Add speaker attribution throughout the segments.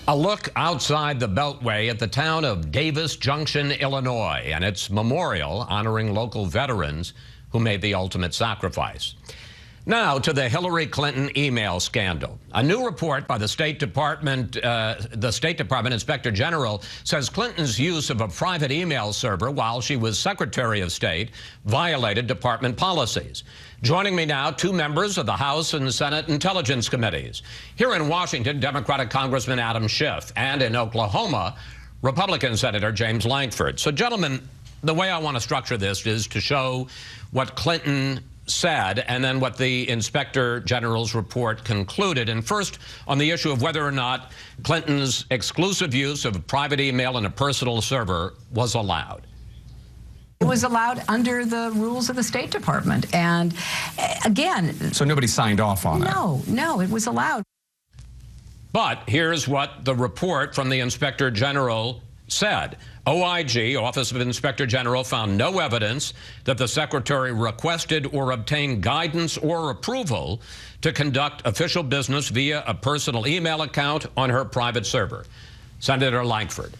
Speaker 1: A look outside the Beltway at the town of Davis Junction, Illinois, and its memorial honoring local veterans who made the ultimate sacrifice. Now to the Hillary Clinton email scandal. A new report by the State Department Inspector General says Clinton's use of a private email server while she was Secretary of State violated department policies. Joining me now, two members of the House and Senate Intelligence Committees. Here in Washington, Democratic Congressman Adam Schiff, and in Oklahoma, Republican Senator James Lankford. So, gentlemen, the way I want to structure this is to show what Clinton said and then what the Inspector General's report concluded. And first, on the issue of whether or not Clinton's exclusive use of a private email and a personal server was allowed.
Speaker 2: It was allowed under the rules of the State Department. And again...
Speaker 3: So nobody signed off on it?
Speaker 2: No, it was allowed.
Speaker 1: But here's what the report from the Inspector General said. OIG, Office of Inspector General, found no evidence that the Secretary requested or obtained guidance or approval to conduct official business via a personal email account on her private server. Senator Lankford.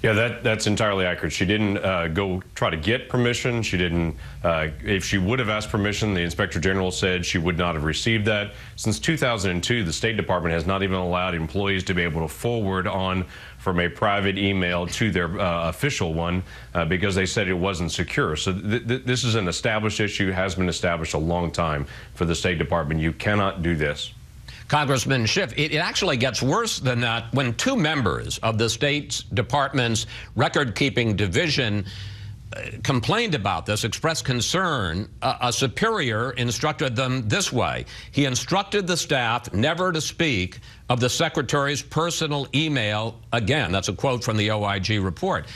Speaker 4: Yeah, that's entirely accurate. She didn't go try to get permission. She didn't, if she would have asked permission, the Inspector General said she would not have received that. Since 2002, the State Department has not even allowed employees to be able to forward on from a private email to their official one because they said it wasn't secure. So this is an established issue, has been established a long time for the State Department. You cannot do this.
Speaker 1: Congressman Schiff, it actually gets worse than that. When two members of the State Department's record-keeping division complained about this, expressed concern, a superior instructed them this way. He instructed the staff never to speak of the Secretary's personal email again. That's a quote from the OIG report.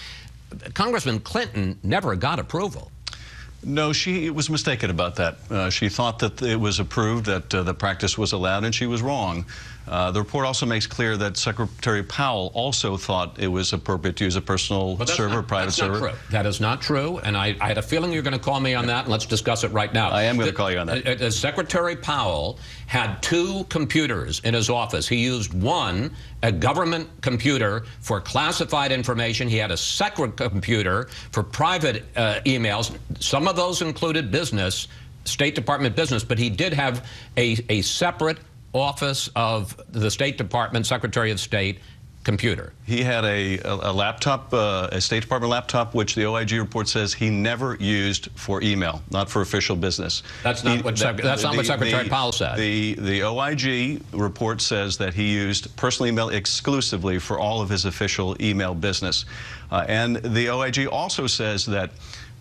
Speaker 1: Congressman Clinton never got approval.
Speaker 5: No, she was mistaken about that. She thought that it was approved, that the practice was allowed, and she was wrong. The report also makes clear that Secretary Powell also thought it was appropriate to use a personal server, private server.
Speaker 1: Not true. That is not true, and I had a feeling you're going to call me on that, and let's discuss it right now.
Speaker 5: I am going to call you on that.
Speaker 1: Secretary Powell had two computers in his office. He used one, a government computer, for classified information. He had a separate computer for private emails. Some of those included business, State Department business, but he did have a separate Office of the State Department, Secretary of State computer.
Speaker 5: He had a laptop, a State Department laptop, which the OIG report says he never used for email, not for official business.
Speaker 1: That's not what Secretary Powell said.
Speaker 5: The OIG report says that he used personal email exclusively for all of his official email business. And the OIG also says that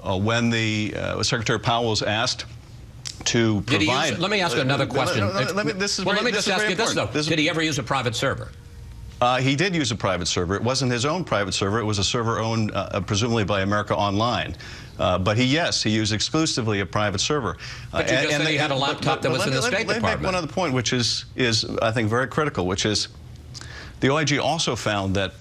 Speaker 5: when the Secretary Powell was asked to provide...
Speaker 1: Let me ask you another question.
Speaker 5: Let me just ask you
Speaker 1: this, though. Did he ever use a private server?
Speaker 5: He did use a private server. It wasn't his own private server. It was a server owned presumably by America Online. But he used exclusively a private server.
Speaker 1: But you just said he had a laptop that was in the State Department.
Speaker 5: Let me make one other point, which is I think very critical, which is the OIG also found that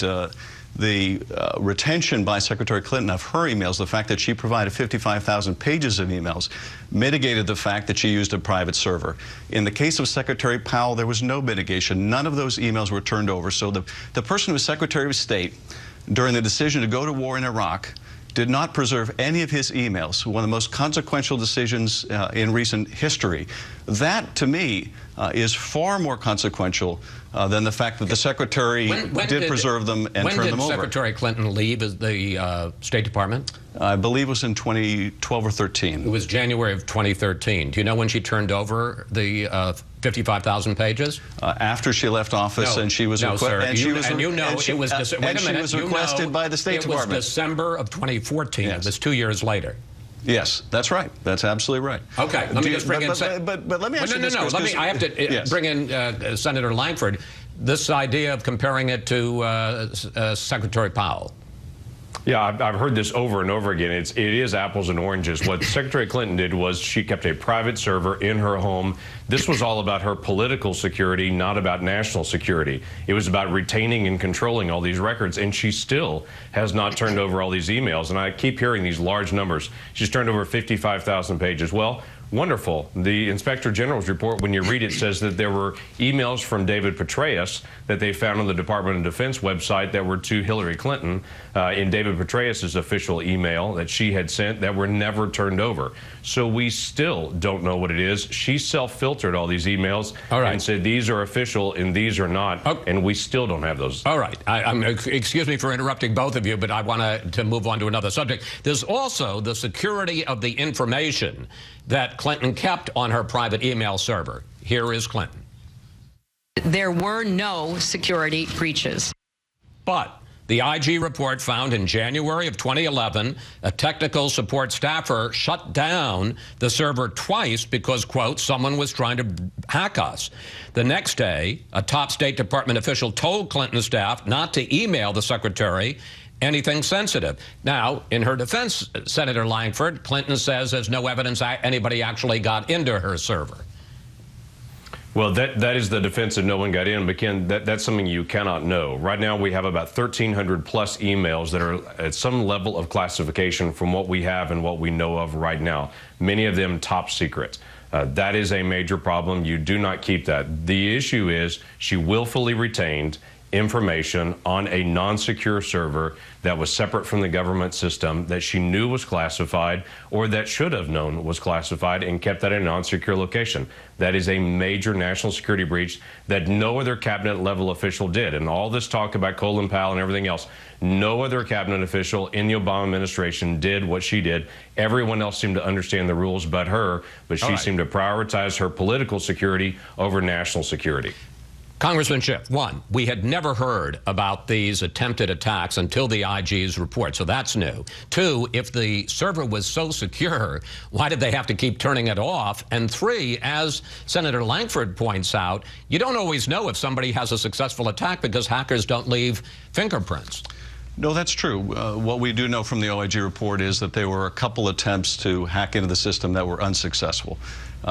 Speaker 5: the retention by Secretary Clinton of her emails, the fact that she provided 55,000 pages of emails, mitigated the fact that she used a private server. In the case of Secretary Powell, there was no mitigation. None of those emails were turned over. So the person who was Secretary of State during the decision to go to war in Iraq did not preserve any of his emails, one of the most consequential decisions in recent history. That, to me, is far more consequential than the fact that the Secretary did preserve them and turn them over.
Speaker 1: When did Secretary Clinton leave the State Department?
Speaker 5: I believe it was in 2012 or 13.
Speaker 1: It was January of 2013. Do you know when she turned over the 55,000 pages?
Speaker 5: After she left office, and she was requested by the State Department.
Speaker 1: It was December of 2014. Yes. It was 2 years later.
Speaker 5: Yes, that's right. That's absolutely right.
Speaker 1: Okay, let me just bring in...
Speaker 5: But let me ask you this.
Speaker 1: I have to bring in Senator Lankford. This idea of comparing it to Secretary Powell.
Speaker 4: Yeah, I've heard this over and over again. It is apples and oranges. What Secretary Clinton did was she kept a private server in her home. This was all about her political security, not about national security. It was about retaining and controlling all these records, and she still has not turned over all these emails. And I keep hearing these large numbers. She's turned over 55,000 pages. Well, wonderful. The Inspector General's report, when you read it, says that there were emails from David Petraeus that they found on the Department of Defense website that were to Hillary Clinton in David Petraeus's official email that she had sent that were never turned over. So we still don't know what it is. She self-filtered all these emails and said these are official and these are not, and we still don't have those.
Speaker 1: All right. Excuse me for interrupting both of you, but I want to move on to another subject. There's also the security of the information that Clinton kept on her private email server. Here is Clinton.
Speaker 6: There were no security breaches.
Speaker 1: But the IG report found in January of 2011, a technical support staffer shut down the server twice because, quote, someone was trying to hack us. The next day, a top State Department official told Clinton's staff not to email the secretary anything sensitive. Now, in her defense, Senator Lankford, Clinton says there's no evidence anybody actually got into her server.
Speaker 4: Well, that is the defense that no one got in, but Ken, that's something you cannot know. Right now, we have about 1,300 plus emails that are at some level of classification from what we have and what we know of right now. Many of them top secret. That is a major problem. You do not keep that. The issue is she willfully retained information on a non-secure server that was separate from the government system that she knew was classified or that should have known was classified and kept that in a non-secure location. That is a major national security breach that no other cabinet level official did. And all this talk about Colin Powell and everything else, no other cabinet official in the Obama administration did what she did. Everyone else seemed to understand the rules but her, but she seemed to prioritize her political security over national security.
Speaker 1: Congressman Schiff, one, we had never heard about these attempted attacks until the IG's report, so that's new. Two, if the server was so secure, why did they have to keep turning it off? And three, as Senator Lankford points out, you don't always know if somebody has a successful attack because hackers don't leave fingerprints.
Speaker 5: No, that's true. What we do know from the OIG report is that there were a couple attempts to hack into the system that were unsuccessful.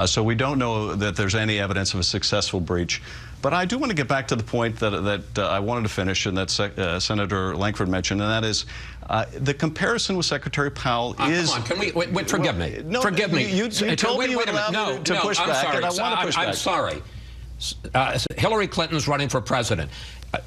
Speaker 5: So we don't know that there's any evidence of a successful breach. But I do want to get back to the point that I wanted to finish and that Senator Lankford mentioned, and that is the comparison with Secretary Powell is...
Speaker 1: Come on, can we... Wait, forgive me.
Speaker 5: No,
Speaker 1: forgive me.
Speaker 5: You told me you would allow me to push back, and I want to push back.
Speaker 1: I'm sorry. Hillary Clinton's running for president.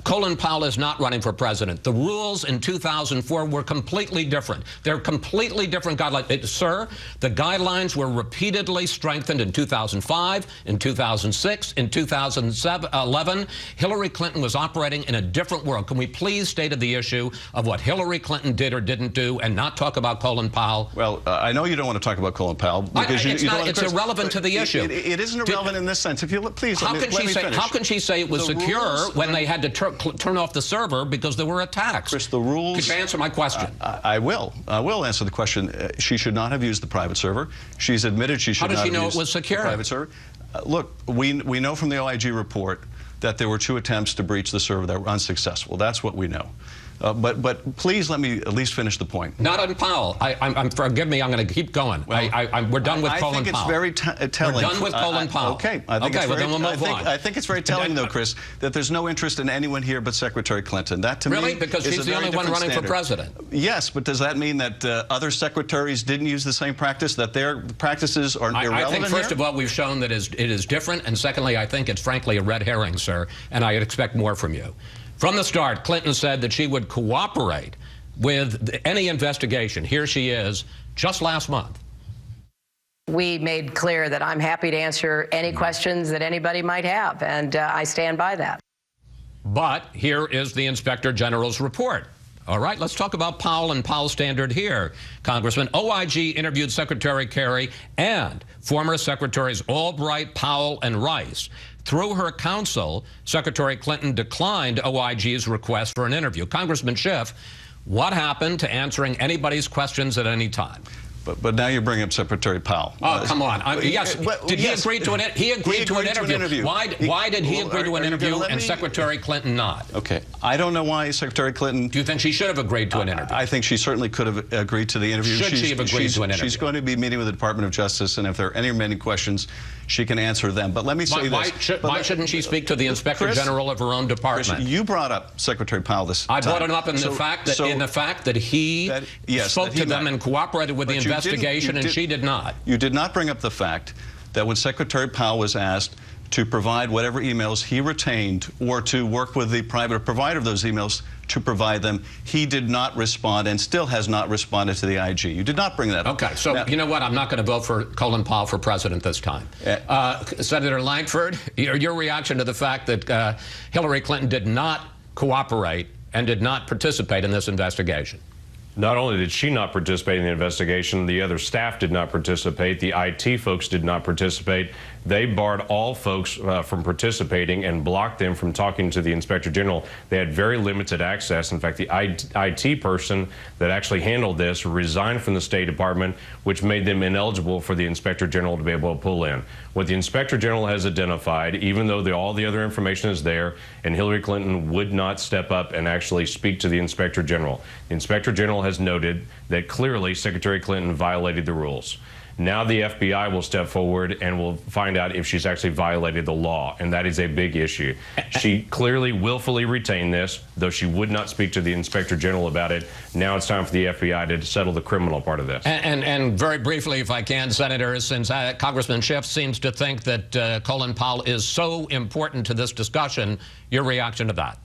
Speaker 1: Colin Powell is not running for president. The rules in 2004 were completely different. They're completely different guidelines. Sir, the guidelines were repeatedly strengthened in 2005, in 2006, in 2011. Hillary Clinton was operating in a different world. Can we please state the issue of what Hillary Clinton did or didn't do and not talk about Colin Powell?
Speaker 5: Well, I know you don't want to talk about Colin Powell because
Speaker 1: it's irrelevant to the issue.
Speaker 5: It isn't irrelevant in this sense. If you please,
Speaker 1: how can she say it was secure when they had to turn off the server because there were attacks?
Speaker 5: Chris, the rules...
Speaker 1: Could you answer my question?
Speaker 5: I will answer the question. She should not have used the private server. She's admitted she should not have used
Speaker 1: it was secure?
Speaker 5: The private server. Look, we know from the OIG report that there were 2 attempts to breach the server that were unsuccessful. That's what we know. But please let me at least finish the point.
Speaker 1: Not on Powell. Forgive me, I'm going to keep going.
Speaker 5: Well,
Speaker 1: we're done with Colin Powell.
Speaker 5: I think it's very telling.
Speaker 1: We're done with Colin Powell.
Speaker 5: Okay.
Speaker 1: Well, then we'll move on.
Speaker 5: I think it's very telling, though, Chris, that there's no interest in anyone here but Secretary Clinton. That, to me,
Speaker 1: really? Because she's the only one running for president.
Speaker 5: Yes, but does that mean that other secretaries didn't use the same practice, that their practices are irrelevant
Speaker 1: I think, first of all, we've shown that it is different, and secondly, I think it's frankly a red herring, sir, and I expect more from you. From the start, Clinton said that she would cooperate with any investigation. Here she is, just last month.
Speaker 6: We made clear that I'm happy to answer any questions that anybody might have, and I stand by that.
Speaker 1: But here is the Inspector General's report. All right, let's talk about Powell and Powell Standard here. Congressman, OIG interviewed Secretary Kerry and former Secretaries Albright, Powell, and Rice. Through her counsel, Secretary Clinton declined OIG's request for an interview. Congressman Schiff, what happened to answering anybody's questions at any time?
Speaker 5: But now you're bringing up Secretary Powell.
Speaker 1: Oh, come on. Yes. Did he agree to an interview? He agreed to an interview. Why did he agree to an interview and Secretary Clinton not?
Speaker 5: Okay. I don't know why Secretary Clinton...
Speaker 1: Do you think she should have agreed to an interview?
Speaker 5: I think she certainly could have agreed to the interview.
Speaker 1: Should she have agreed to an interview?
Speaker 5: She's going to be meeting with the Department of Justice, and if there are any remaining questions, she can answer them. But let me say this.
Speaker 1: Why shouldn't she speak to the Inspector General of her own department?
Speaker 5: Chris, you brought up Secretary Powell this time.
Speaker 1: I brought it up in the fact that he spoke to them and cooperated with the investigation. investigation, and she did not.
Speaker 5: You did not bring up the fact that when Secretary Powell was asked to provide whatever emails he retained or to work with the private provider of those emails to provide them, he did not respond and still has not responded to the IG. You did not bring that up.
Speaker 1: Okay, so now, you know what? I'm not going to vote for Colin Powell for president this time. Senator Lankford, your reaction to the fact that Hillary Clinton did not cooperate and did not participate in this investigation?
Speaker 4: Not only did she not participate in the investigation, the other staff did not participate. The IT folks did not participate. They barred all folks from participating and blocked them from talking to the Inspector General. They had very limited access. In fact, the IT person that actually handled this resigned from the State Department, which made them ineligible for the Inspector General to be able to pull in. What the Inspector General has identified, even though all the other information is there, and Hillary Clinton would not step up and actually speak to the Inspector General. The Inspector General has noted that clearly Secretary Clinton violated the rules. Now the FBI will step forward and will find out if she's actually violated the law, and that is a big issue. She clearly willfully retained this, though she would not speak to the Inspector General about it. Now it's time for the FBI to settle the criminal part of this.
Speaker 1: And very briefly, if I can, Senator, since Congressman Schiff seems to think that Colin Powell is so important to this discussion, your reaction to that?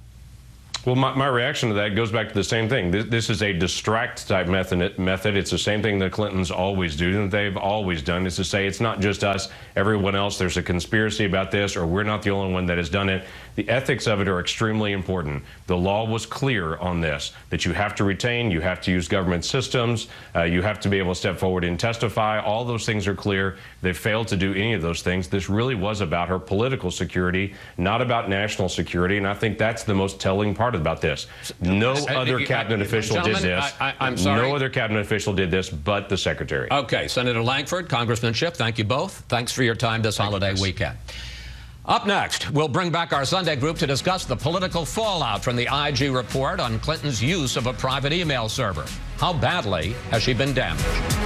Speaker 4: Well, my reaction to that goes back to the same thing. This is a distract-type method. It's the same thing the Clintons always do, and they've always done, is to say it's not just us, everyone else, there's a conspiracy about this, or we're not the only one that has done it. The ethics of it are extremely important. The law was clear on this, that you have to retain, you have to use government systems, you have to be able to step forward and testify. All those things are clear. They failed to do any of those things. This really was about her political security, not about national security, and I think that's the most telling part about this. No other cabinet official did this.
Speaker 1: I'm sorry.
Speaker 4: No other cabinet official did this but the secretary.
Speaker 1: Okay, Senator Lankford, Congressman Schiff, thank you both. Thanks for your time this holiday weekend. Up next, we'll bring back our Sunday group to discuss the political fallout from the IG report on Clinton's use of a private email server. How badly has she been damaged?